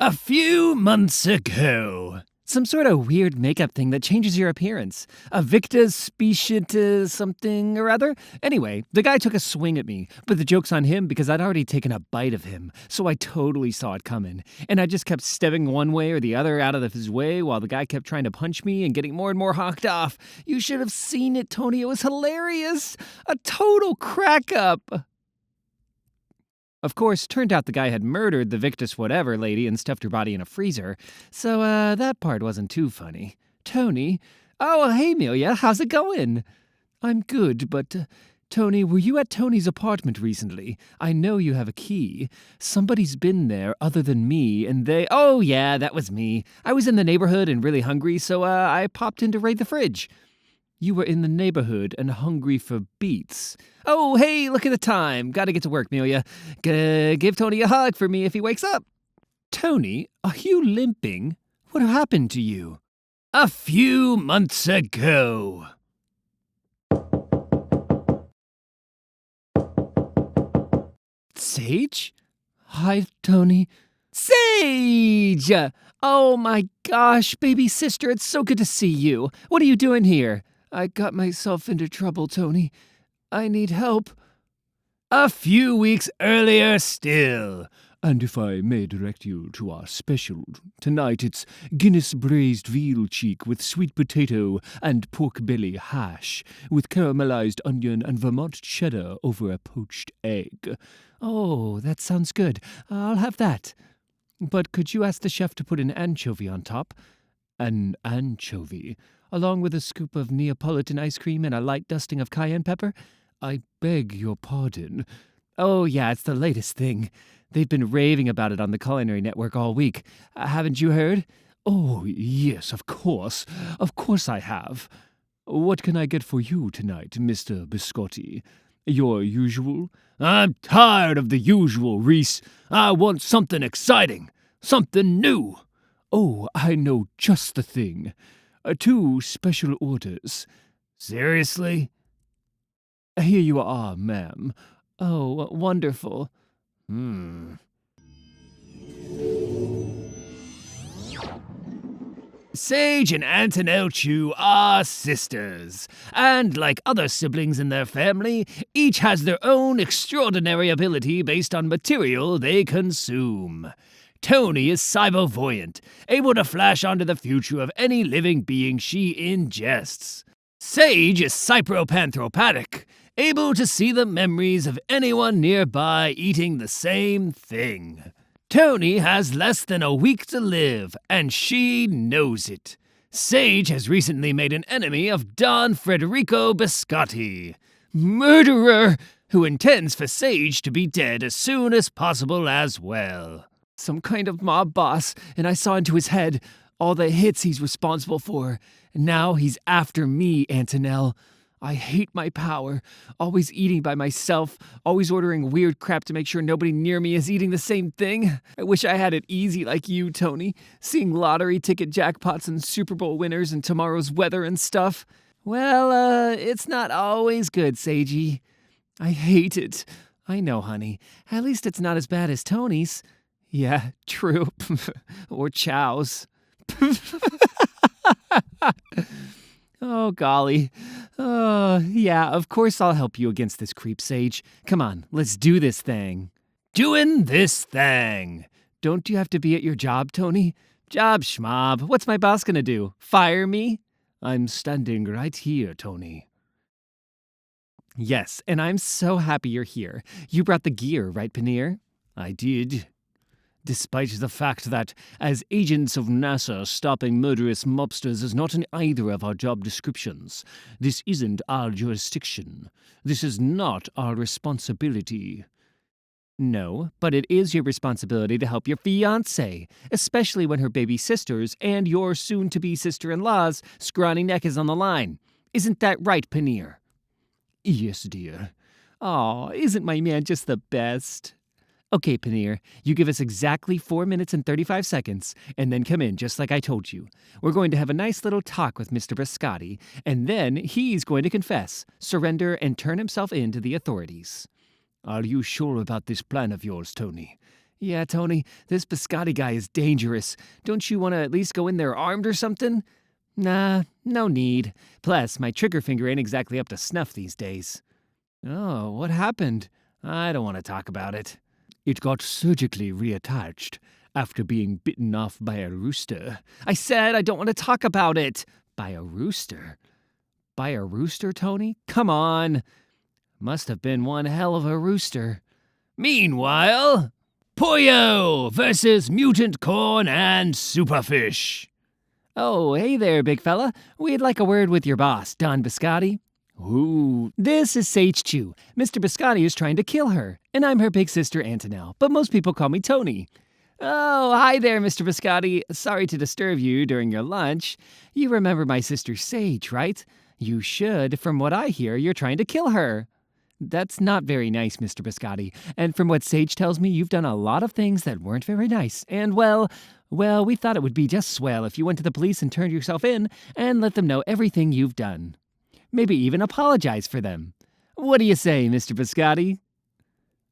A few months ago. Some sort of weird makeup thing that changes your appearance. A Victa species something or other. Anyway, the guy took a swing at me, but the joke's on him because I'd already taken a bite of him, so I totally saw it coming. And I just kept stepping one way or the other out of his way while the guy kept trying to punch me and getting more and more hawked off. You should have seen it, Toni. It was hilarious. A total crack up. Of course, turned out the guy had murdered the Victus whatever lady and stuffed her body in a freezer, so that part wasn't too funny. Toni? Oh, hey, Amelia, how's it going? I'm good, but, Toni, were you at Tony's apartment recently? I know you have a key. Somebody's been there other than me, and they— Oh, yeah, that was me. I was in the neighborhood and really hungry, so, I popped in to raid the fridge. You were in the neighborhood and hungry for beets. Oh, hey, look at the time. Gotta get to work, Amelia. Give Toni a hug for me if he wakes up. Toni, are you limping? What happened to you? A few months ago. Sage? Hi, Toni. Sage! Oh my gosh, baby sister, it's so good to see you. What are you doing here? I got myself into trouble, Toni. I need help. A few weeks earlier still. And if I may direct you to our special, tonight it's Guinness braised veal cheek with sweet potato and pork belly hash, with caramelized onion and Vermont cheddar over a poached egg. Oh, that sounds good. I'll have that. But could you ask the chef to put an anchovy on top? An anchovy? Along with a scoop of Neapolitan ice cream and a light dusting of cayenne pepper? I beg your pardon. Oh, yeah, it's the latest thing. They've been raving about it on the Culinary Network all week. Haven't you heard? Oh, yes, of course. Of course I have. What can I get for you tonight, Mr. Biscotti? Your usual? I'm tired of the usual, Reese. I want something exciting. Something new. Oh, I know just the thing. 2 special orders. Seriously? Here you are, ma'am. Oh, wonderful. Sage and Antonelle Chu are sisters, and like other siblings in their family, each has their own extraordinary ability based on material they consume. Toni is Cibovoyant, able to flash onto the future of any living being she ingests. Sage is Cibopathic, able to see the memories of anyone nearby eating the same thing. Toni has less than a week to live, and she knows it. Sage has recently made an enemy of Don Federico Biscotti, murderer, who intends for Sage to be dead as soon as possible as well. Some kind of mob boss, and I saw into his head all the hits he's responsible for. And now he's after me, Antonelle. I hate my power. Always eating by myself, always ordering weird crap to make sure nobody near me is eating the same thing. I wish I had it easy like you, Toni. Seeing lottery ticket jackpots and Super Bowl winners and tomorrow's weather and stuff. Well, it's not always good, Sagey. I hate it. I know, honey. At least it's not as bad as Toni's. Yeah, true. Or Chow's. Oh, golly. Yeah, of course I'll help you against this creep, Sage. Come on, let's do this thing. Doing this thing. Don't you have to be at your job, Toni? Job schmob. What's my boss gonna do? Fire me? I'm standing right here, Toni. Yes, and I'm so happy you're here. You brought the gear, right, Paneer? I did. Despite the fact that, as agents of NASA, stopping murderous mobsters is not in either of our job descriptions. This isn't our jurisdiction. This is not our responsibility. No, but it is your responsibility to help your fiancé, especially when her baby sisters and your soon-to-be sister-in-law's scrawny neck is on the line. Isn't that right, Paneer? Yes, dear. Aw, isn't my man just the best? Okay, Paneer, you give us exactly 4 minutes and 35 seconds, and then come in just like I told you. We're going to have a nice little talk with Mr. Biscotti, and then he's going to confess, surrender, and turn himself in to the authorities. Are you sure about this plan of yours, Toni? Yeah, Toni, this biscotti guy is dangerous. Don't you want to at least go in there armed or something? Nah, no need. Plus, my trigger finger ain't exactly up to snuff these days. Oh, what happened? I don't want to talk about it. It got surgically reattached after being bitten off by a rooster. I said I don't want to talk about it. By a rooster? By a rooster, Toni? Come on. Must have been one hell of a rooster. Meanwhile, Pollo versus mutant corn and superfish. Oh, hey there, big fella. We'd like a word with your boss, Don Biscotti. Ooh, this is Sage Chu. Mr. Biscotti is trying to kill her, and I'm her big sister Antonelle, but most people call me Toni. Oh, hi there, Mr. Biscotti. Sorry to disturb you during your lunch. You remember my sister Sage, right? You should. From what I hear, you're trying to kill her. That's not very nice, Mr. Biscotti. And from what Sage tells me, you've done a lot of things that weren't very nice. And, well, we thought it would be just swell if you went to the police and turned yourself in and let them know everything you've done. Maybe even apologize for them. What do you say, Mr. Biscotti?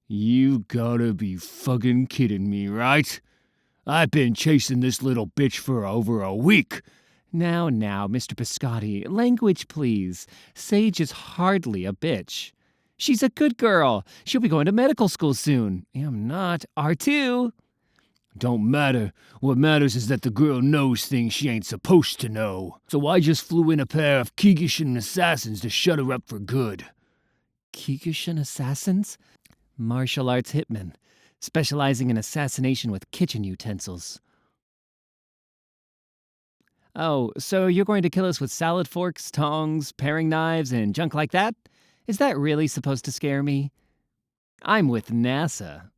You gotta be fucking kidding me, right? I've been chasing this little bitch for over a week. Now, Mr. Biscotti, language please. Sage is hardly a bitch. She's a good girl. She'll be going to medical school soon. I'm not. R2. Don't matter. What matters is that the girl knows things she ain't supposed to know. So I just flew in a pair of Kigushin assassins to shut her up for good. Kigushin assassins? Martial arts hitmen, specializing in assassination with kitchen utensils. Oh, so you're going to kill us with salad forks, tongs, paring knives, and junk like that? Is that really supposed to scare me? I'm with NASA.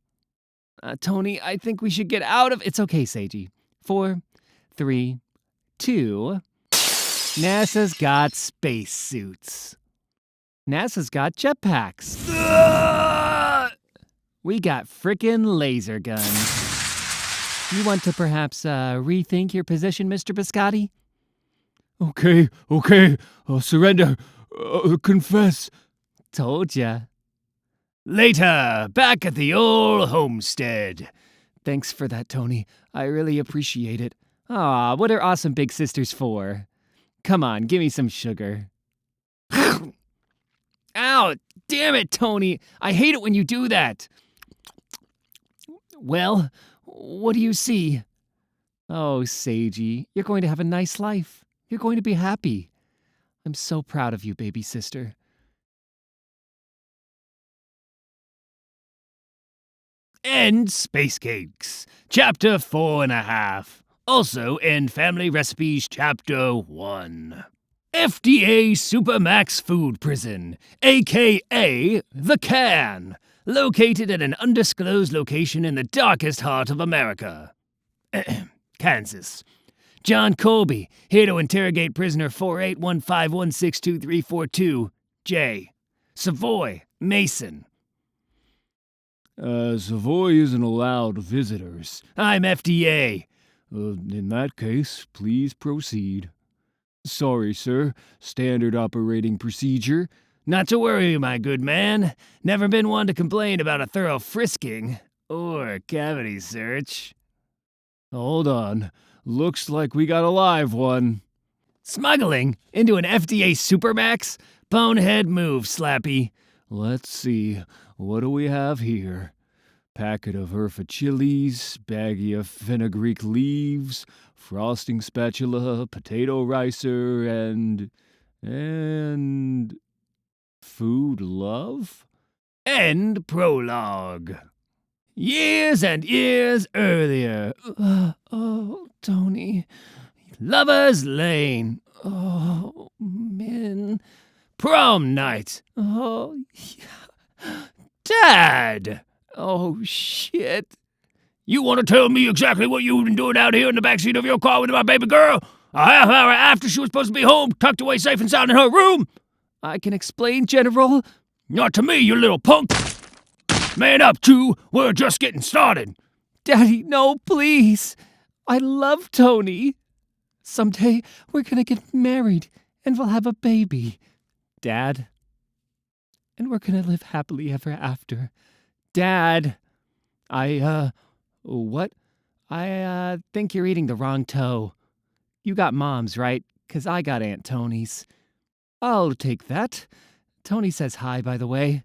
Toni, I think we should get out of... It's okay, Seiji. 4, 3, 2... NASA's got spacesuits. NASA's got jetpacks. We got frickin' laser guns. You want to perhaps rethink your position, Mr. Biscotti? Okay. Surrender. Confess. Told ya. Later, back at the old homestead. Thanks for that, Toni. I really appreciate it. Aw, what are awesome big sisters for? Come on, give me some sugar. Ow, damn it, Toni. I hate it when you do that. Well, what do you see? Oh, Seiji, you're going to have a nice life. You're going to be happy. I'm so proud of you, baby sister. End Space Cakes, Chapter 4.5. Also in Family Recipes, Chapter 1. FDA Supermax Food Prison, a.k.a. The Can, located at an undisclosed location in the darkest heart of America. Kansas. John Colby, here to interrogate prisoner 4815162342, J. Savoy, Mason. Savoy isn't allowed visitors. I'm FDA. In that case, please proceed. Sorry, sir. Standard operating procedure. Not to worry, my good man. Never been one to complain about a thorough frisking. Or cavity search. Hold on. Looks like we got a live one. Smuggling? Into an FDA Supermax? Bonehead move, Slappy. Let's see. What do we have here? Packet of Herfa chilies, baggie of fenugreek leaves, frosting spatula, potato ricer, and food love? End prologue. Years and years earlier. Oh, Toni. Lover's Lane. Oh, Min. Prom night. Oh, yeah. Dad! Oh, shit. You want to tell me exactly what you've been doing out here in the backseat of your car with my baby girl? A half hour after she was supposed to be home, tucked away safe and sound in her room? I can explain, General. Not to me, you little punk. Man up, Chu. We're just getting started. Daddy, no, please. I love Toni. Someday, we're gonna get married, and we'll have a baby. Dad? And we're gonna live happily ever after. Dad, I What? I think you're eating the wrong toe. You got Mom's, right? 'Cause I got Aunt Tony's. I'll take that. Tony says hi, by the way.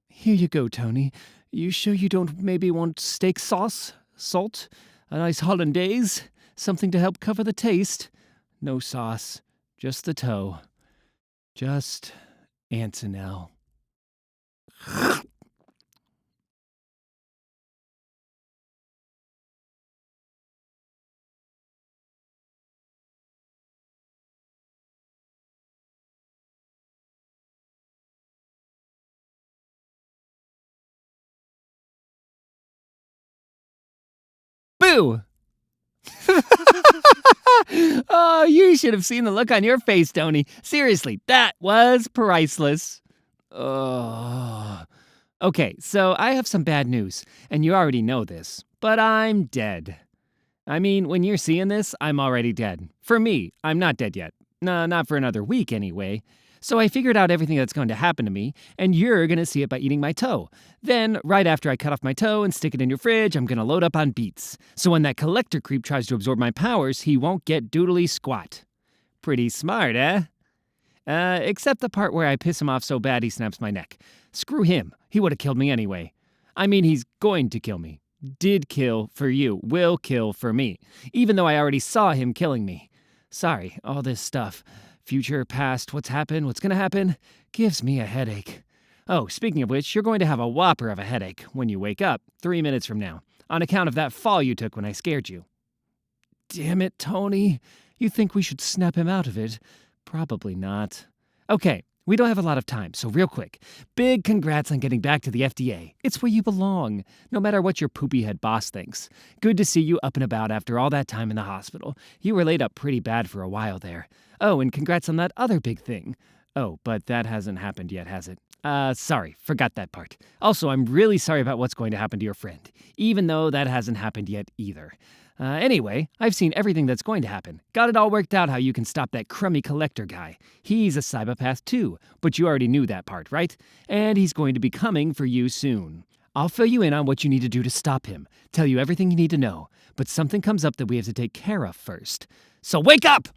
Here you go, Tony. You sure you don't maybe want steak sauce? Salt? A nice hollandaise? Something to help cover the taste? No sauce. Just the toe. Just Antonelle. Boo! Oh, you should have seen the look on your face, Tony. Seriously, that was priceless. Oh. Okay, so I have some bad news, and you already know this, but I'm dead. I mean, when you're seeing this, I'm already dead. For me, I'm not dead yet. No, not for another week anyway. So I figured out everything that's going to happen to me, and you're going to see it by eating my toe. Then, right after I cut off my toe and stick it in your fridge, I'm going to load up on beets. So when that collector creep tries to absorb my powers, he won't get doodly squat. Pretty smart, eh? Except the part where I piss him off so bad he snaps my neck. Screw him. He would have killed me anyway. I mean, he's going to kill me. Did kill for you. Will kill for me. Even though I already saw him killing me. Sorry, all this stuff. Future, past, what's happened, what's gonna happen, gives me a headache. Oh, speaking of which, you're going to have a whopper of a headache when you wake up 3 minutes from now, on account of that fall you took when I scared you. Damn it, Tony. You think we should snap him out of it? Probably not. Okay, we don't have a lot of time, so real quick. Big congrats on getting back to the FDA. It's where you belong, no matter what your poopy head boss thinks. Good to see you up and about after all that time in the hospital. You were laid up pretty bad for a while there. Oh, and congrats on that other big thing. Oh, but that hasn't happened yet, has it? Sorry, forgot that part. Also, I'm really sorry about what's going to happen to your friend, even though that hasn't happened yet either. Anyway, I've seen everything that's going to happen. Got it all worked out how you can stop that crummy collector guy. He's a Cibopath too, but you already knew that part, right? And he's going to be coming for you soon. I'll fill you in on what you need to do to stop him, tell you everything you need to know, but something comes up that we have to take care of first. So wake up!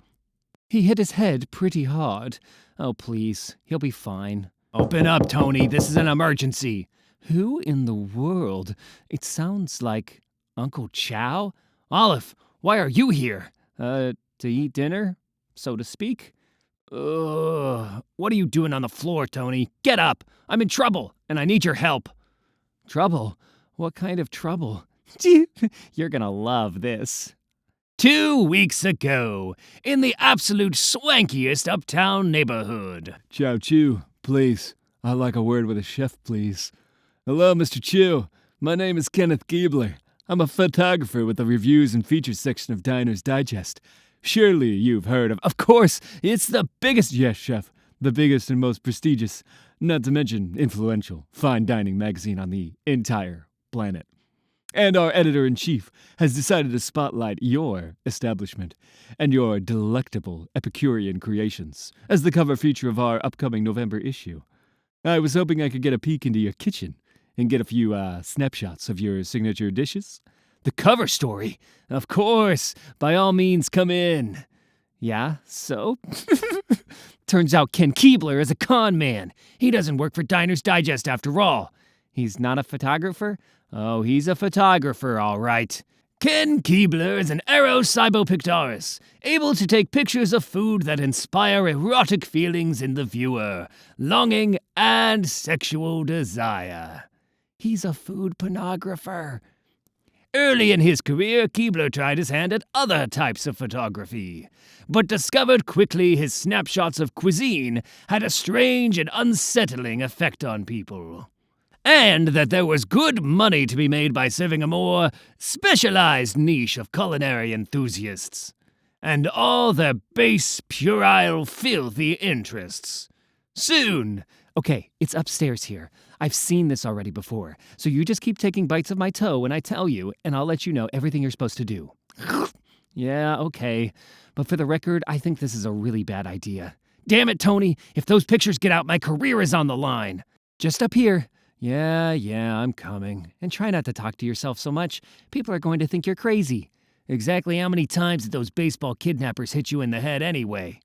He hit his head pretty hard. Oh, please, he'll be fine. Open up, Tony, this is an emergency. Who in the world? It sounds like Uncle Chow? Olive, why are you here? To eat dinner, so to speak? Ugh, what are you doing on the floor, Tony? Get up! I'm in trouble, and I need your help. Trouble? What kind of trouble? You're gonna love this. 2 weeks ago, in the absolute swankiest uptown neighborhood. Chow Chu, please. I'd like a word with a chef, please. Hello, Mr. Chu. My name is Kenneth Giebler. I'm a photographer with the reviews and features section of Diner's Digest. Surely you've heard of course, it's the biggest, yes, chef, the biggest and most prestigious, not to mention influential, fine dining magazine on the entire planet. And our editor-in-chief has decided to spotlight your establishment and your delectable Epicurean creations as the cover feature of our upcoming November issue. I was hoping I could get a peek into your kitchen and get a few snapshots of your signature dishes. The cover story? Of course. By all means, come in. Yeah, so? Turns out Ken Keebler is a con man. He doesn't work for Diner's Digest after all. He's not a photographer? Oh, he's a photographer, all right. Ken Keebler is an Cibopictarus, able to take pictures of food that inspire erotic feelings in the viewer, longing, and sexual desire. He's a food pornographer. Early in his career, Keebler tried his hand at other types of photography, but discovered quickly his snapshots of cuisine had a strange and unsettling effect on people. And that there was good money to be made by serving a more specialized niche of culinary enthusiasts, and all their base, puerile, filthy interests. Soon. Okay, it's upstairs here. I've seen this already before, so you just keep taking bites of my toe when I tell you, and I'll let you know everything you're supposed to do. Yeah, okay. But for the record, I think this is a really bad idea. Damn it, Tony! If those pictures get out, my career is on the line! Just up here. Yeah, I'm coming. And try not to talk to yourself so much. People are going to think you're crazy. Exactly how many times did those baseball kidnappers hit you in the head anyway?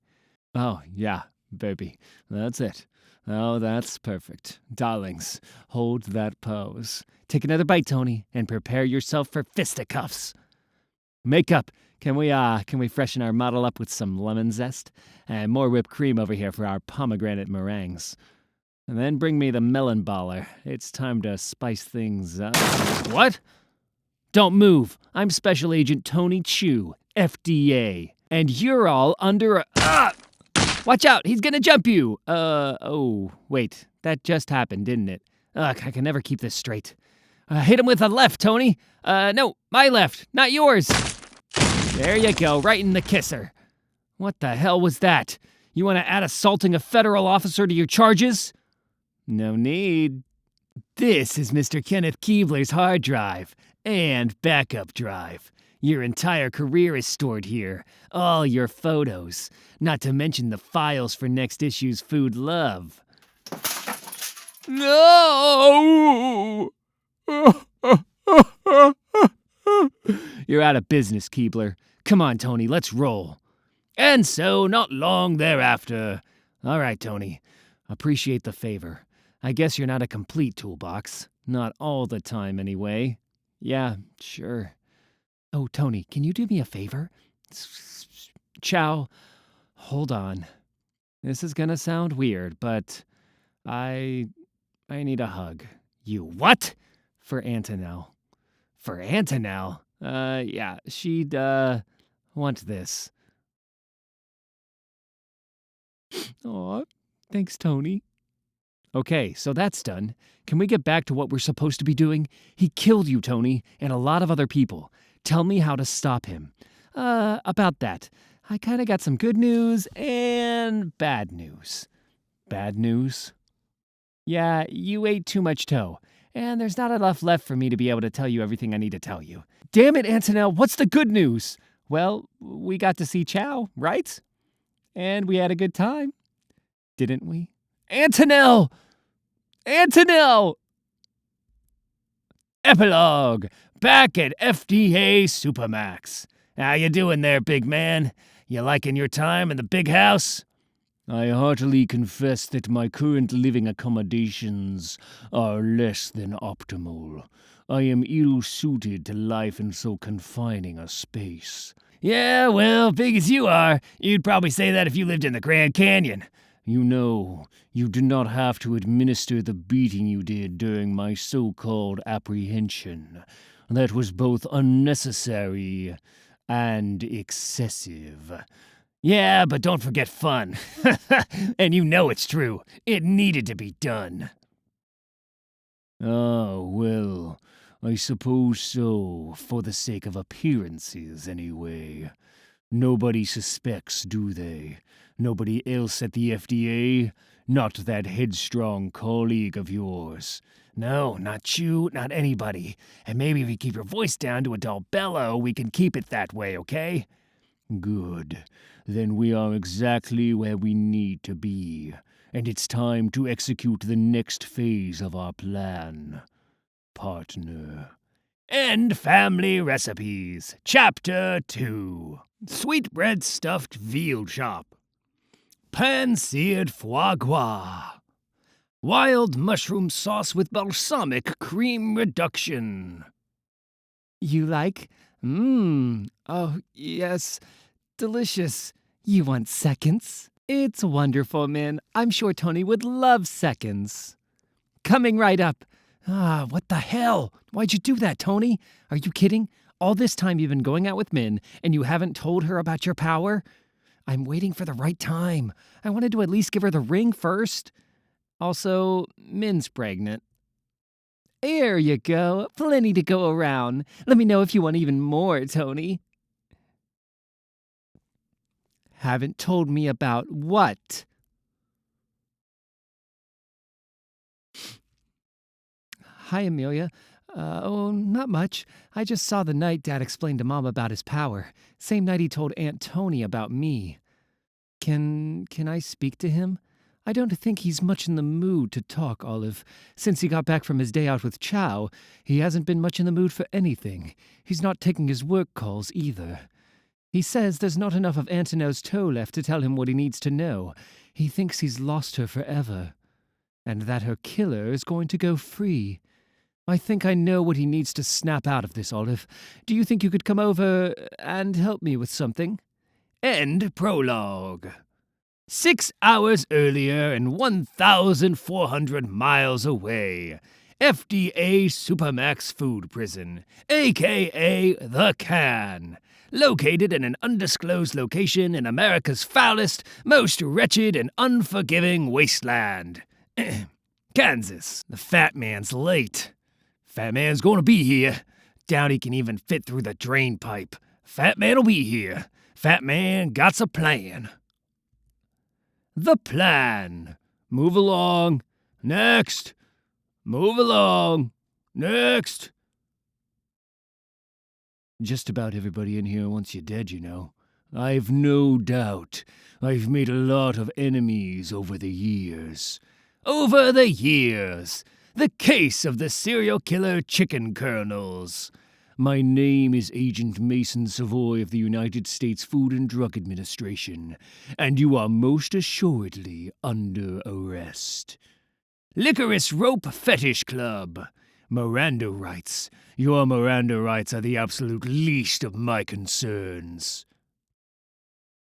Oh, yeah, baby. That's it. Oh, that's perfect. Darlings, hold that pose. Take another bite, Toni, and prepare yourself for fisticuffs. Makeup. Can we freshen our model up with some lemon zest? And more whipped cream over here for our pomegranate meringues. And then bring me the melon baller. It's time to spice things up. What? Don't move. I'm Special Agent Toni Chu, FDA. And you're all under a... Watch out, he's gonna jump you! Oh, wait. That just happened, didn't it? Ugh, I can never keep this straight. Hit him with the left, Toni. No, my left, not yours. There you go, right in the kisser. What the hell was that? You want to add assaulting a federal officer to your charges? No need. This is Mr. Kenneth Keebler's hard drive and backup drive. Your entire career is stored here. All your photos. Not to mention the files for next issue's Food Love. No! You're out of business, Keebler. Come on, Toni, let's roll. And so, not long thereafter. All right, Toni. Appreciate the favor. I guess you're not a complete toolbox. Not all the time, anyway. Yeah, sure. Oh, Toni, can you do me a favor? Chow, hold on. This is gonna sound weird, but I need a hug. You what? For Antonelle. For Antonelle? Yeah, she'd, want this. Aw, thanks, Toni. Okay, so that's done. Can we get back to what we're supposed to be doing? He killed you, Toni, and a lot of other people. Tell me how to stop him. About that. I kinda got some good news and bad news. Bad news? Yeah, you ate too much toe, and there's not enough left for me to be able to tell you everything I need to tell you. Damn it, Antonelle, what's the good news? Well, we got to see Chow, right? And we had a good time. Didn't we? Antonelle! Antonelle! Epilogue. Back at FDA Supermax. How you doing there, big man? You liking your time in the big house? I heartily confess that my current living accommodations are less than optimal. I am ill-suited to life in so confining a space. Yeah, well, big as you are, you'd probably say that if you lived in the Grand Canyon. You know, you did not have to administer the beating you did during my so-called apprehension. That was both unnecessary and excessive. Yeah, but don't forget fun. And you know it's true. It needed to be done. Ah, well, I suppose so, for the sake of appearances, anyway. Nobody suspects, do they? Nobody else at the FDA? Not that headstrong colleague of yours? No, not you, not anybody. And maybe if you keep your voice down to a dull bellow, we can keep it that way, okay? Good. Then we are exactly where we need to be. And it's time to execute the next phase of our plan. Partner. End Family Recipes, Chapter 2. Sweetbread Stuffed Veal Chop. Pan-seared foie gras. Wild mushroom sauce with balsamic cream reduction. You like? Oh, yes. Delicious. You want seconds? It's wonderful, man. I'm sure Toni would love seconds. Coming right up. What the hell? Why'd you do that, Toni? Are you kidding? All this time you've been going out with Min, and you haven't told her about your power? I'm waiting for the right time. I wanted to at least give her the ring first. Also, Min's pregnant. There you go. Plenty to go around. Let me know if you want even more, Toni. Haven't told me about what? Hi, Amelia. Not much. I just saw the night Dad explained to Mom about his power. Same night he told Aunt Toni about me. Can I speak to him? I don't think he's much in the mood to talk, Olive. Since he got back from his day out with Chow, he hasn't been much in the mood for anything. He's not taking his work calls either. He says there's not enough of Antonelle Chu left to tell him what he needs to know. He thinks he's lost her forever. And that her killer is going to go free. I think I know what he needs to snap out of this, Olive. Do you think you could come over and help me with something? End prologue. 6 hours earlier and 1,400 miles away, FDA Supermax Food Prison, a.k.a. The Can, located in an undisclosed location in America's foulest, most wretched and unforgiving wasteland. Kansas. The fat man's late. Fat man's gonna be here. Doubt he can even fit through the drain pipe. Fat man'll be here. Fat man got's a plan. The plan. Move along. Next. Move along. Next. Just about everybody in here wants you dead, you know. I've no doubt. I've made a lot of enemies over the years. Over the years. The case of the serial killer chicken kernels. My name is Agent Mason Savoy of the United States Food and Drug Administration, and you are most assuredly under arrest. Licorice Rope Fetish Club. Miranda rights. Your Miranda rights are the absolute least of my concerns.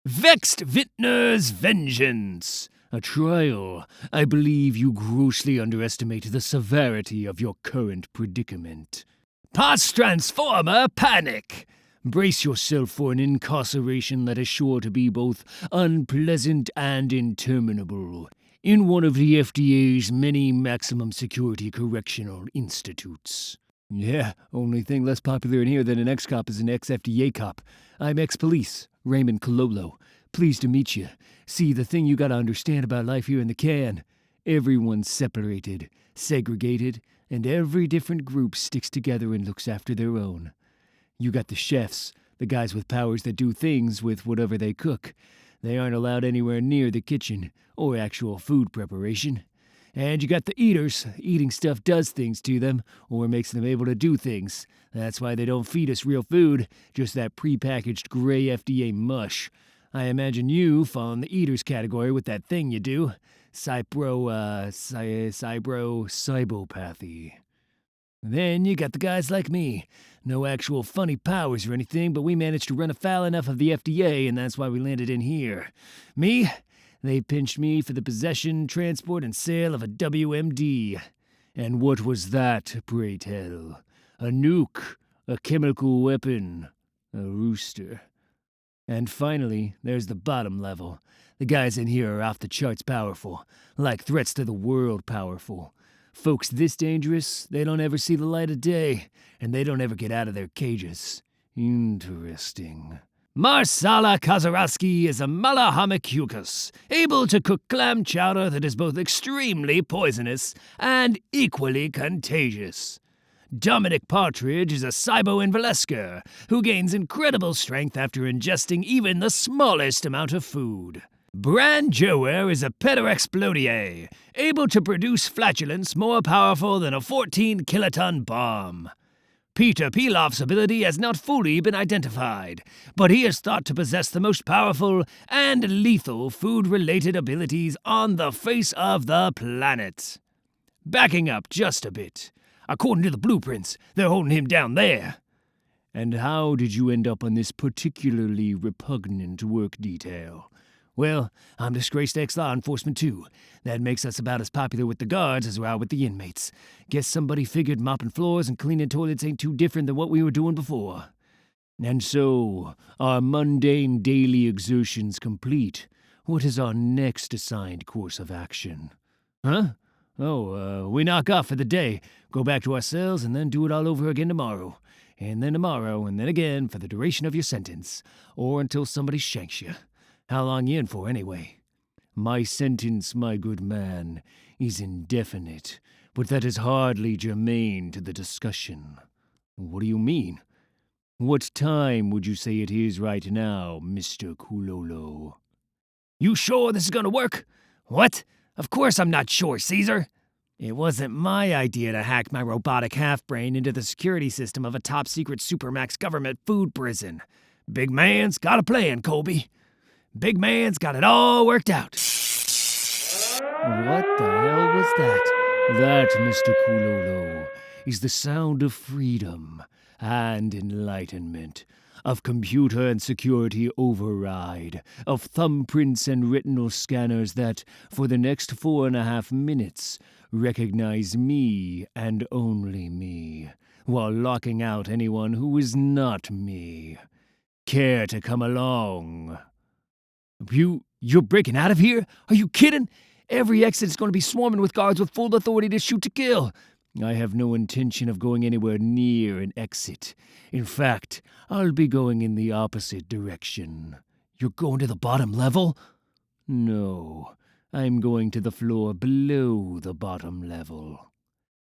Vexed Vintner's Vengeance. A trial. I believe you grossly underestimate the severity of your current predicament. Parts Transformer Panic. Brace yourself for an incarceration that is sure to be both unpleasant and interminable in one of the FDA's many maximum security correctional institutes. Yeah, only thing less popular in here than an ex-cop is an ex-FDA cop. I'm ex-police, Raymond Cololo. Pleased to meet you. See, the thing you gotta understand about life here in the Can, everyone's separated, segregated, and every different group sticks together and looks after their own. You got the chefs, the guys with powers that do things with whatever they cook. They aren't allowed anywhere near the kitchen, or actual food preparation. And you got the eaters. Eating stuff does things to them, or makes them able to do things. That's why they don't feed us real food, just that prepackaged gray FDA mush. I imagine you fall in the eaters category with that thing you do. Cibopathy. Then you got the guys like me. No actual funny powers or anything, but we managed to run afoul enough of the FDA, and that's why we landed in here. Me? They pinched me for the possession, transport, and sale of a WMD. And what was that, pray tell? A nuke, a chemical weapon, a rooster. And finally, there's the bottom level. The guys in here are off the charts powerful, like threats to the world powerful. Folks this dangerous, they don't ever see the light of day, and they don't ever get out of their cages. Interesting. Marsala Kazarowski is a Malahamikukus, able to cook clam chowder that is both extremely poisonous and equally contagious. Dominic Partridge is a Cibovoyant who gains incredible strength after ingesting even the smallest amount of food. Bran Jower is a Pteroexplodier, able to produce flatulence more powerful than a 14-kiloton bomb. Peter Pilaf's ability has not fully been identified, but he is thought to possess the most powerful and lethal food-related abilities on the face of the planet. Backing up just a bit. According to the blueprints, they're holding him down there. And how did you end up on this particularly repugnant work detail? Well, I'm disgraced ex-law enforcement too. That makes us about as popular with the guards as we are with the inmates. Guess somebody figured mopping floors and cleaning toilets ain't too different than what we were doing before. And so, our mundane daily exertions complete, what is our next assigned course of action? Huh? Oh, we knock off for the day, go back to our cells, and then do it all over again tomorrow. And then tomorrow, and then again for the duration of your sentence. Or until somebody shanks you. How long you in for, anyway? My sentence, my good man, is indefinite, but that is hardly germane to the discussion. What do you mean? What time would you say it is right now, Mr. Kulolo? You sure this is gonna work? What? Of course I'm not sure, Caesar. It wasn't my idea to hack my robotic half-brain into the security system of a top-secret supermax government food prison. Big man's got a plan, Colby. Big man's got it all worked out. What the hell was that? That, Mr. Kulolo, is the sound of freedom and enlightenment, of computer and security override, of thumbprints and retinal scanners that, for the next 4.5 minutes, recognize me and only me, while locking out anyone who is not me. Care to come along? You're breaking out of here? Are you kidding? Every exit is going to be swarming with guards with full authority to shoot to kill. I have no intention of going anywhere near an exit. In fact, I'll be going in the opposite direction. You're going to the bottom level? No, I'm going to the floor below the bottom level.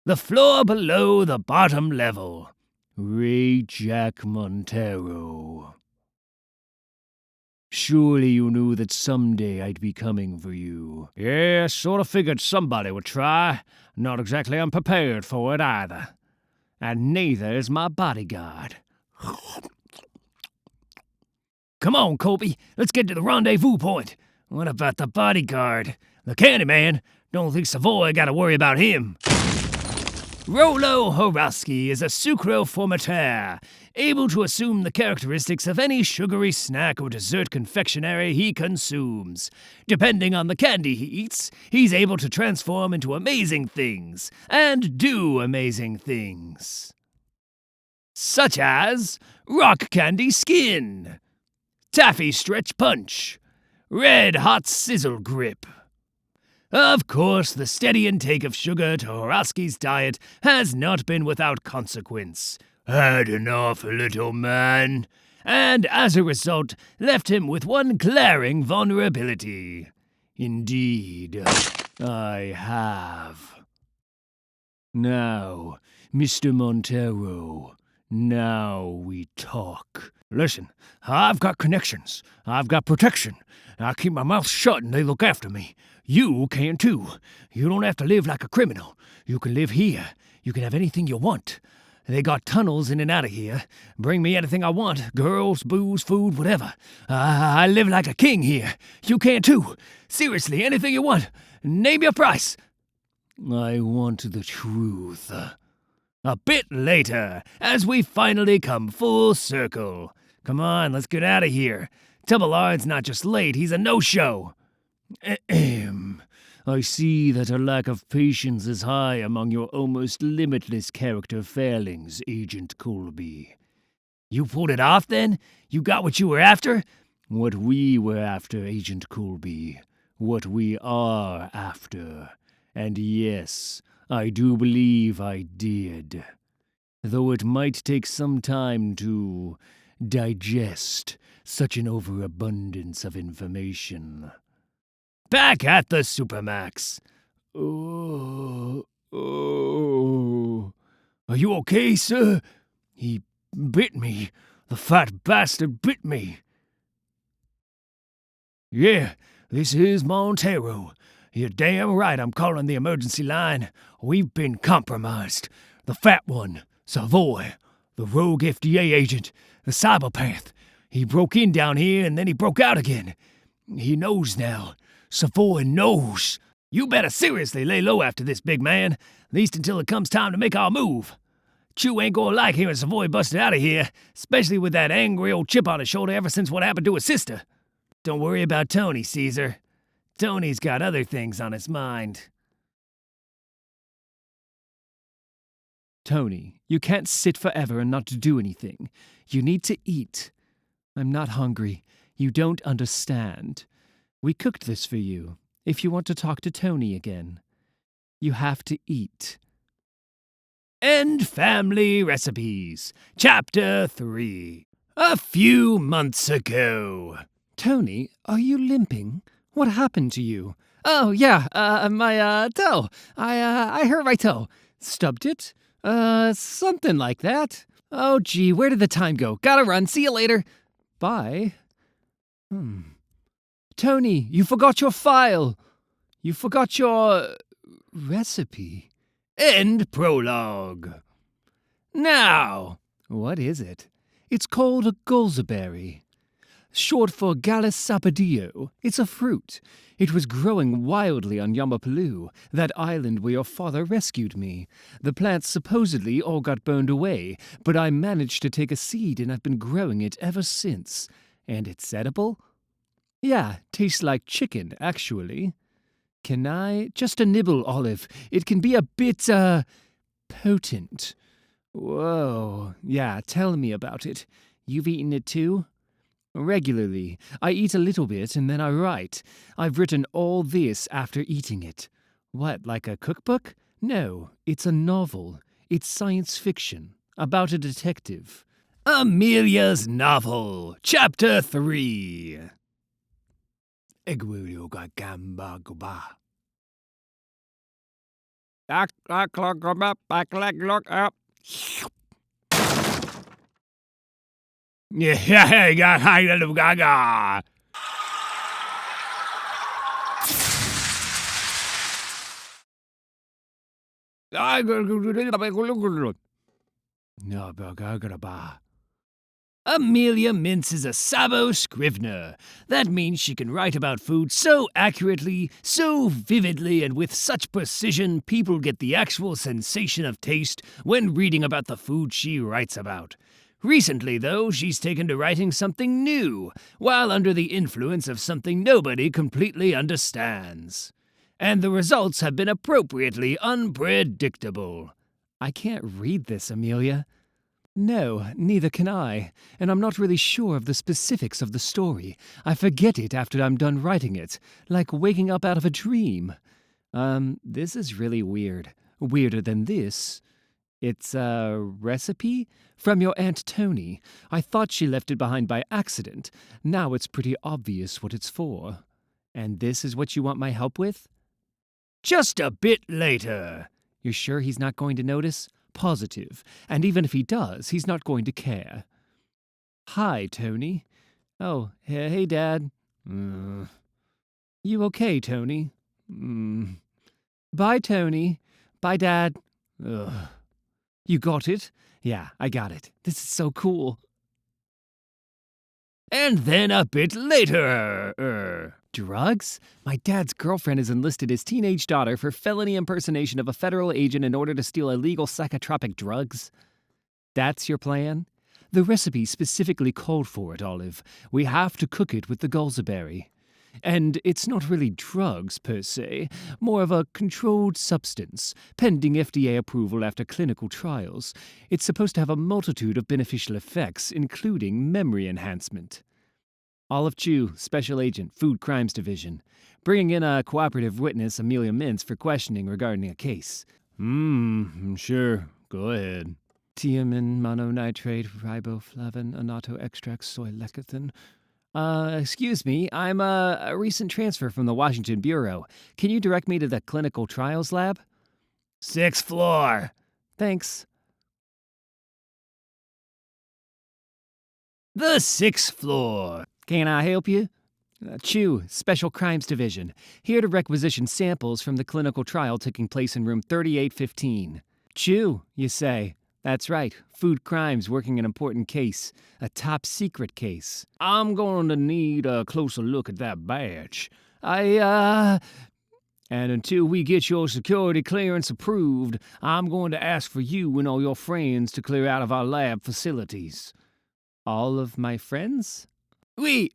The floor below the bottom level. Ray Jack Montero. Surely you knew that someday I'd be coming for you. Yeah, sort of figured somebody would try. Not exactly unprepared for it either. And neither is my bodyguard. Come on, Colby. Let's get to the rendezvous point. What about the bodyguard? The Candyman? Don't think Savoy got to worry about him. Rolo Horowski is a sucroformateur, able to assume the characteristics of any sugary snack or dessert confectionery he consumes. Depending on the candy he eats, he's able to transform into amazing things, and do amazing things. Such as rock candy skin, taffy stretch punch, red hot sizzle grip. Of course, the steady intake of sugar to Horowski's diet has not been without consequence. Had enough, little man. And as a result, left him with one glaring vulnerability. Indeed, I have. Now, Mr. Montero, now we talk. Listen, I've got connections. I've got protection. I keep my mouth shut and they look after me. You can too. You don't have to live like a criminal. You can live here. You can have anything you want. They got tunnels in and out of here. Bring me anything I want. Girls, booze, food, whatever. I live like a king here. You can too. Seriously, anything you want. Name your price. I want the truth. A bit later, as we finally come full circle. Come on, let's get out of here. Tubelard's not just late, he's a no-show. Ahem. I see that a lack of patience is high among your almost limitless character failings, Agent Colby. You pulled it off, then? You got what you were after? What we were after, Agent Colby. What we are after. And yes, I do believe I did. Though it might take some time to digest such an overabundance of information. Back at the Supermax. Oh. Are you okay, sir? He bit me. The fat bastard bit me. Yeah, this is Montero. You're damn right I'm calling the emergency line. We've been compromised. The fat one, Savoy, the rogue FDA agent, the Cibopath. He broke in down here and then he broke out again. He knows now. Savoy knows. You better seriously lay low after this, big man, at least until it comes time to make our move. Chu ain't gonna like hearing Savoy busted out of here, especially with that angry old chip on his shoulder ever since what happened to his sister. Don't worry about Toni, Caesar. Tony's got other things on his mind. Toni, you can't sit forever and not do anything. You need to eat. I'm not hungry. You don't understand. We cooked this for you, if you want to talk to Toni again. You have to eat. End Family Recipes, Chapter 3. A few months ago. Toni, are you limping? What happened to you? Oh, yeah, my toe. I hurt my toe. Stubbed it? Something like that. Oh, gee, where did the time go? Gotta run. See you later. Bye. Toni, you forgot your file. You forgot your recipe. End prologue. Now, What is it? It's called a golzaberry. Short for Gallus sapodillo. It's a fruit. It was growing wildly on Yamapalu, that island where your father rescued me. The plants supposedly all got burned away, but I managed to take a seed and I've been growing it ever since. And it's edible? Yeah, tastes like chicken, actually. Can I? Just a nibble, Olive. It can be a bit, potent. Whoa. Yeah, tell me about it. You've eaten it too? Regularly. I eat a little bit and then I write. I've written all this after eating it. What, like a cookbook? No, it's a novel. It's science fiction. About a detective. Amelia's novel, Chapter 3. Amelia Mintz is a Sabo Scrivener. That means she can write about food so accurately, so vividly, and with such precision, people get the actual sensation of taste when reading about the food she writes about. Recently, though, she's taken to writing something new, while under the influence of something nobody completely understands. And the results have been appropriately unpredictable. I can't read this, Amelia. No, neither can I, and I'm not really sure of the specifics of the story. I forget it after I'm done writing it, like waking up out of a dream. This is really weird. Weirder than this. It's a recipe? From your Aunt Toni. I thought she left it behind by accident. Now it's pretty obvious what it's for. And this is what you want my help with? Just a bit later. You're sure he's not going to notice? Positive. And even if he does, he's not going to care. Hi, Toni. Oh, hey, Dad. You okay, Toni? Bye, Toni. Bye, Dad. Ugh. You got it? Yeah, I got it. This is so cool. And then a bit later. Drugs? My dad's girlfriend has enlisted his teenage daughter for felony impersonation of a federal agent in order to steal illegal psychotropic drugs. That's your plan? The recipe specifically called for it, Olive. We have to cook it with the golzaberry. And it's not really drugs, per se, more of a controlled substance, pending FDA approval after clinical trials. It's supposed to have a multitude of beneficial effects, including memory enhancement. Olive Chu, Special Agent, Food Crimes Division. Bringing in a cooperative witness, Amelia Mintz, for questioning regarding a case. Sure. Go ahead. Thiamine, mononitrate, riboflavin, annatto extract, soy lecithin. Excuse me, I'm a recent transfer from the Washington Bureau. Can you direct me to the clinical trials lab? 6th floor. Thanks. The 6th floor. Can I help you? Chu, Special Crimes Division. Here to requisition samples from the clinical trial taking place in room 3815. Chu, you say? That's right. Food crimes working an important case. A top secret case. I'm going to need a closer look at that badge. And until we get your security clearance approved, I'm going to ask for you and all your friends to clear out of our lab facilities. All of my friends? We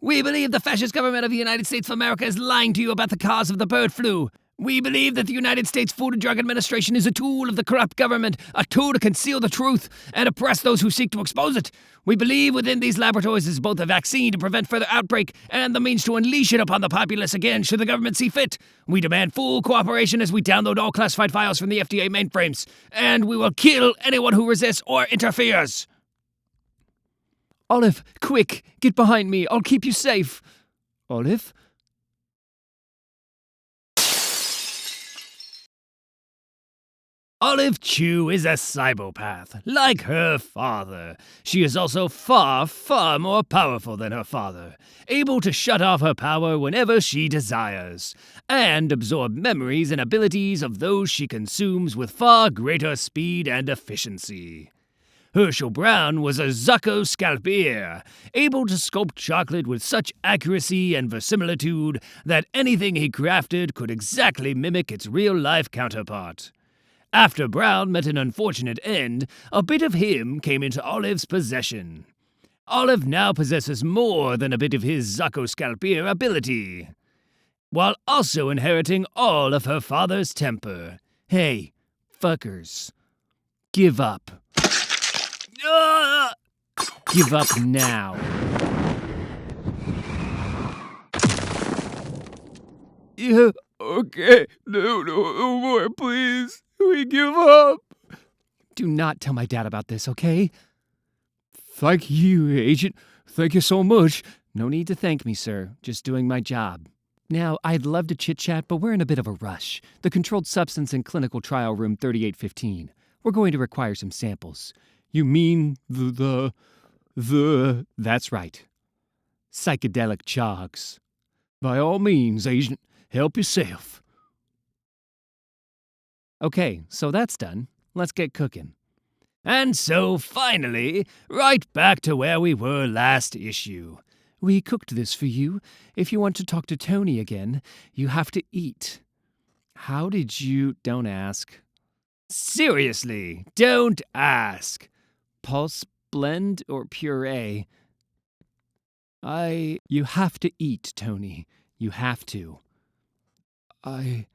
believe the fascist government of the United States of America is lying to you about the cause of the bird flu. We believe that the United States Food and Drug Administration is a tool of the corrupt government, a tool to conceal the truth and oppress those who seek to expose it. We believe within these laboratories is both a vaccine to prevent further outbreak and the means to unleash it upon the populace again should the government see fit. We demand full cooperation as we download all classified files from the FDA mainframes, and we will kill anyone who resists or interferes. Olive, quick, get behind me. I'll keep you safe. Olive? Olive Chu is a Cibopath, like her father. She is also far, far more powerful than her father, able to shut off her power whenever she desires, and absorb memories and abilities of those she consumes with far greater speed and efficiency. Herschel Brown was a Zucco scalpier, able to sculpt chocolate with such accuracy and verisimilitude that anything he crafted could exactly mimic its real-life counterpart. After Brown met an unfortunate end, a bit of him came into Olive's possession. Olive now possesses more than a bit of his Zucco scalpier ability, while also inheriting all of her father's temper. Hey, fuckers, give up. Give up now. Yeah, okay. No more, please. We give up. Do not tell my dad about this, okay? Thank you, Agent. Thank you so much. No need to thank me, sir. Just doing my job. Now, I'd love to chit-chat, but we're in a bit of a rush. The Controlled Substance and Clinical Trial Room 3815. We're going to require some samples. You mean the... That's right. Psychedelic chogs. By all means, Agent, help yourself. Okay, so that's done. Let's get cooking. And so, finally, right back to where we were last issue. We cooked this for you. If you want to talk to Toni again, you have to eat. How did you... Don't ask. Seriously, don't ask. Pulse, blend, or puree? You have to eat, Toni. You have to. Okay.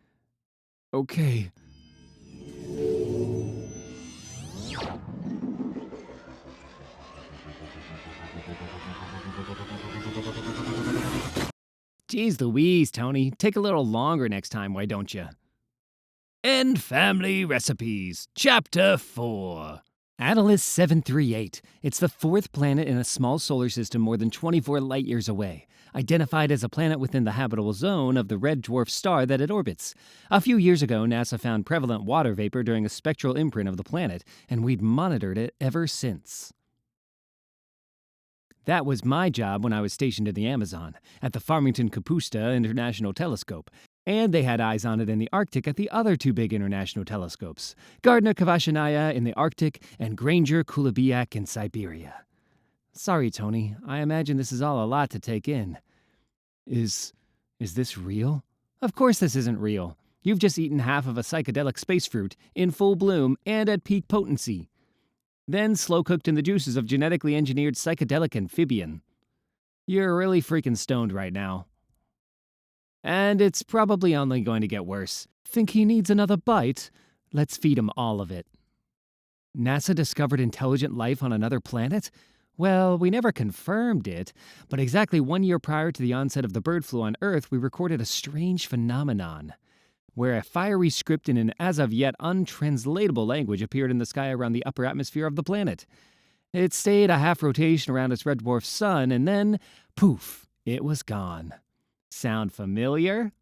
Jeez Louise, Toni. Take a little longer next time, why don't you? End Family Recipes, Chapter 4. Atlas 738. It's the fourth planet in a small solar system more than 24 light-years away, identified as a planet within the habitable zone of the red dwarf star that it orbits. A few years ago, NASA found prevalent water vapor during a spectral imprint of the planet, and we'd monitored it ever since. That was my job when I was stationed in the Amazon, at the Farmington Kapusta International Telescope, and they had eyes on it in the Arctic at the other two big international telescopes, Gardner-Kvashenaya in the Arctic and Granger-Kulibiak in Siberia. Sorry, Toni, I imagine this is all a lot to take in. Is this real? Of course this isn't real. You've just eaten half of a psychedelic space fruit, in full bloom and at peak potency. Then slow-cooked in the juices of genetically engineered psychedelic amphibian. You're really freaking stoned right now. And it's probably only going to get worse. Think he needs another bite? Let's feed him all of it. NASA discovered intelligent life on another planet? Well, we never confirmed it, but exactly 1 year prior to the onset of the bird flu on Earth, we recorded a strange phenomenon, where a fiery script in an as-of-yet untranslatable language appeared in the sky around the upper atmosphere of the planet. It stayed a half rotation around its red dwarf sun, and then, poof, it was gone. Sound familiar?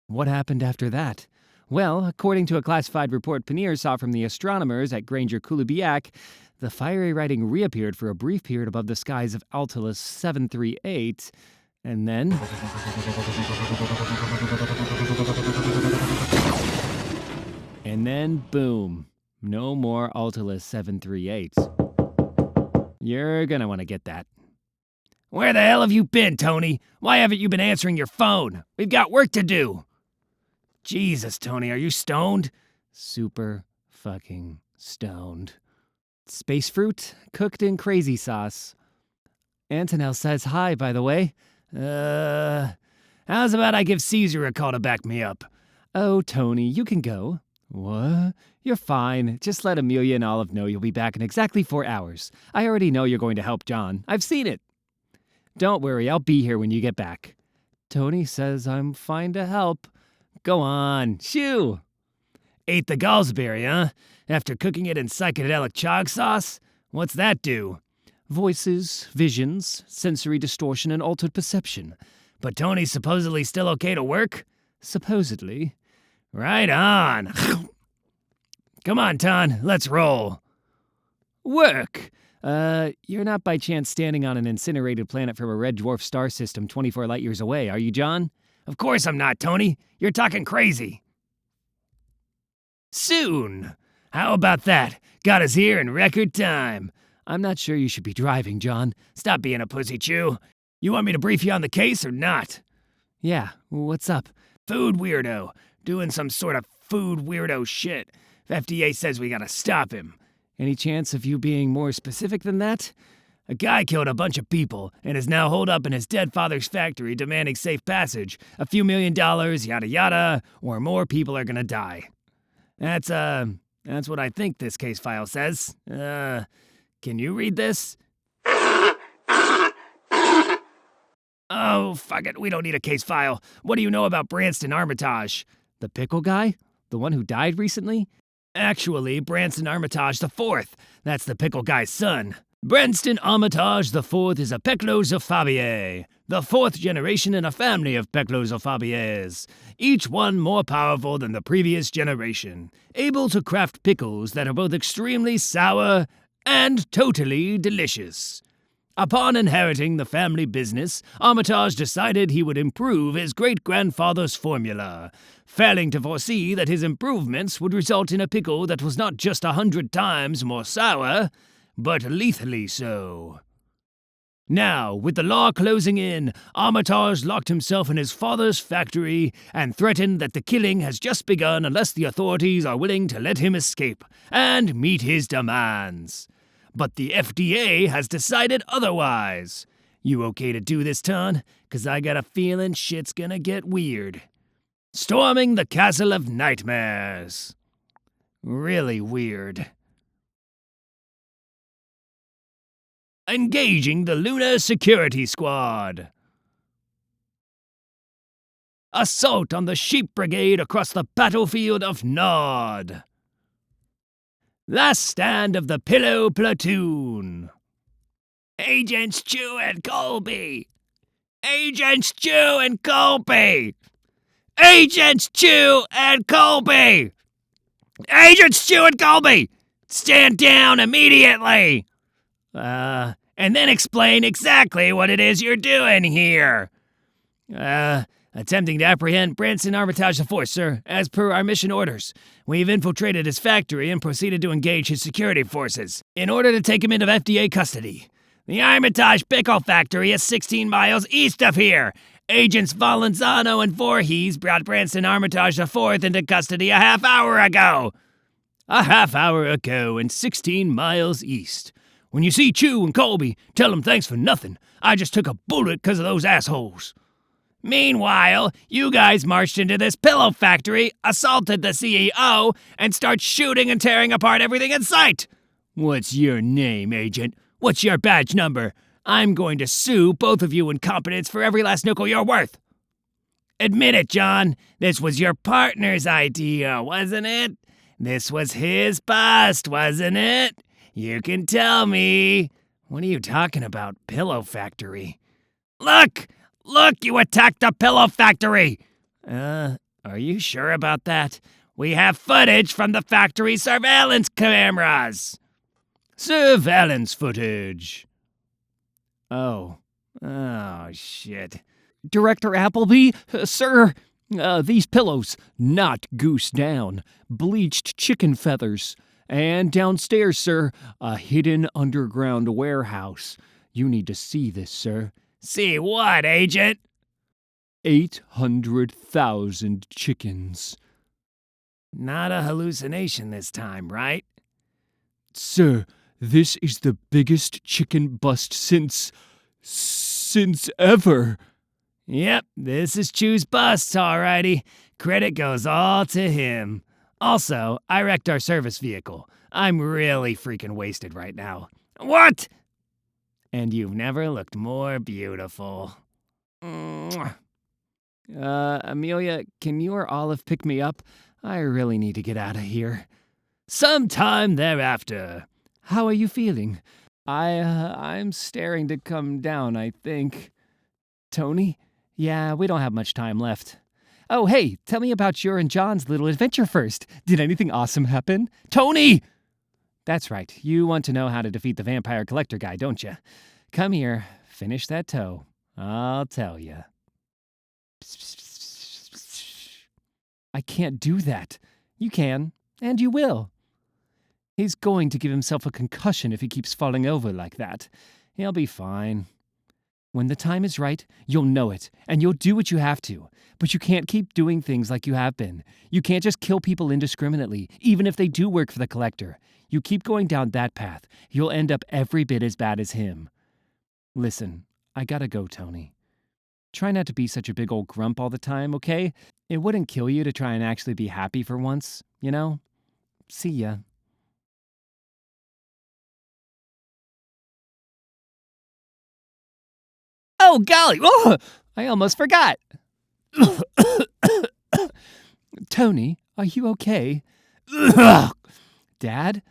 What happened after that? Well, according to a classified report Paneer saw from the astronomers at Granger-Kulibiak, the fiery writing reappeared for a brief period above the skies of Atlas 738, and then... And then, boom. No more Atlas 738. You're gonna want to get that. Where the hell have you been, Toni? Why haven't you been answering your phone? We've got work to do. Jesus, Toni, are you stoned? Super fucking stoned. Space fruit cooked in crazy sauce. Antonelle says hi, by the way. How's about I give Caesar a call to back me up? Oh, Toni, you can go. What? You're fine. Just let Amelia and Olive know you'll be back in exactly 4 hours. I already know you're going to help John. I've seen it. Don't worry, I'll be here when you get back. Toni says I'm fine to help. Go on, shoo! Ate the gallsberry, huh? After cooking it in psychedelic chog sauce? What's that do? Voices, visions, sensory distortion, and altered perception. But Toni's supposedly still okay to work? Supposedly. Right on. Come on, Ton, let's roll. Work! You're not by chance standing on an incinerated planet from a red dwarf star system 24 light years away, are you, John? Of course I'm not, Toni. You're talking crazy. Soon. How about that? Got us here in record time. I'm not sure you should be driving, John. Stop being a pussy, Chu. You want me to brief you on the case or not? Yeah, what's up? Food weirdo. Doing some sort of food weirdo shit. FDA says we gotta stop him. Any chance of you being more specific than that? A guy killed a bunch of people and is now holed up in his dead father's factory demanding safe passage. A few $1 million, yada yada, or more people are gonna die. That's what I think this case file says. Can you read this? Oh, fuck it, we don't need a case file. What do you know about Branston Armitage? The pickle guy? The one who died recently? Actually, Branston Armitage IV. That's the pickle guy's son. Branston Armitage IV is a Peclozophabier, the fourth generation in a family of Peclozophabiers, each one more powerful than the previous generation, able to craft pickles that are both extremely sour and totally delicious. Upon inheriting the family business, Armitage decided he would improve his great-grandfather's formula, failing to foresee that his improvements would result in a pickle that was not just 100 times more sour, but lethally so. Now, with the law closing in, Armitage locked himself in his father's factory and threatened that the killing has just begun unless the authorities are willing to let him escape and meet his demands. But the FDA has decided otherwise. You okay to do this, Ton? 'Cause I got a feeling shit's gonna get weird. Storming the Castle of Nightmares. Really weird. Engaging the Lunar Security Squad. Assault on the Sheep Brigade across the battlefield of Nod. Last stand of the Pillow Platoon. Agents Chu and Colby. Agents Chu and Colby. Agents Chu and Colby. Agents Chu and Colby. Stand down immediately. And then explain exactly what it is you're doing here. Attempting to apprehend Branston Armitage IV, sir, as per our mission orders. We've infiltrated his factory and proceeded to engage his security forces in order to take him into FDA custody. The Armitage Pickle Factory is 16 miles east of here. Agents Valenzano and Voorhees brought Branston Armitage IV into custody a half hour ago. A half hour ago and 16 miles east. When you see Chu and Colby, tell them thanks for nothing. I just took a bullet because of those assholes. Meanwhile, you guys marched into this pillow factory, assaulted the CEO, and start shooting and tearing apart everything in sight. What's your name, Agent? What's your badge number? I'm going to sue both of you incompetents for every last nickel you're worth. Admit it, John. This was your partner's idea, wasn't it? This was his bust, wasn't it? You can tell me. What are you talking about, pillow factory? Look! Look, you attacked the pillow factory! Are you sure about that? We have footage from the factory surveillance cameras! Surveillance footage. Oh, shit. Director Appleby? Sir, these pillows, not goose down, bleached chicken feathers. And downstairs, sir, a hidden underground warehouse. You need to see this, sir. See what, Agent? 800,000 chickens. Not a hallucination this time, right? Sir, this is the biggest chicken bust since ever. Yep, this is Chu's busts, alrighty. Credit goes all to him. Also, I wrecked our service vehicle. I'm really freaking wasted right now. What? And you've never looked more beautiful. Amelia, can you or Olive pick me up? I really need to get out of here. Sometime thereafter. How are you feeling? I'm staring to come down, I think. Toni? Yeah, we don't have much time left. Oh, hey, tell me about your and John's little adventure first. Did anything awesome happen? Toni! That's right. You want to know how to defeat the vampire collector guy, don't you? Come here. Finish that toe. I'll tell you. I can't do that. You can, and you will. He's going to give himself a concussion if he keeps falling over like that. He'll be fine. When the time is right, you'll know it, and you'll do what you have to. But you can't keep doing things like you have been. You can't just kill people indiscriminately, even if they do work for the collector. You keep going down that path, you'll end up every bit as bad as him. Listen, I gotta go, Toni. Try not to be such a big old grump all the time, okay? It wouldn't kill you to try and actually be happy for once, you know? See ya. Oh, golly! Oh, I almost forgot. Toni, are you okay? Dad?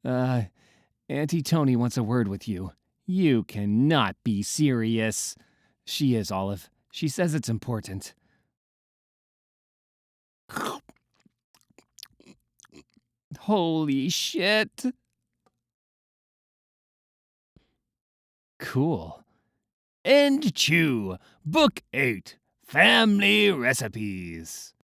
Auntie Toni wants a word with you. You cannot be serious. She is, Olive. She says it's important. Holy shit. Cool. End Chu, Book 8, Family Recipes.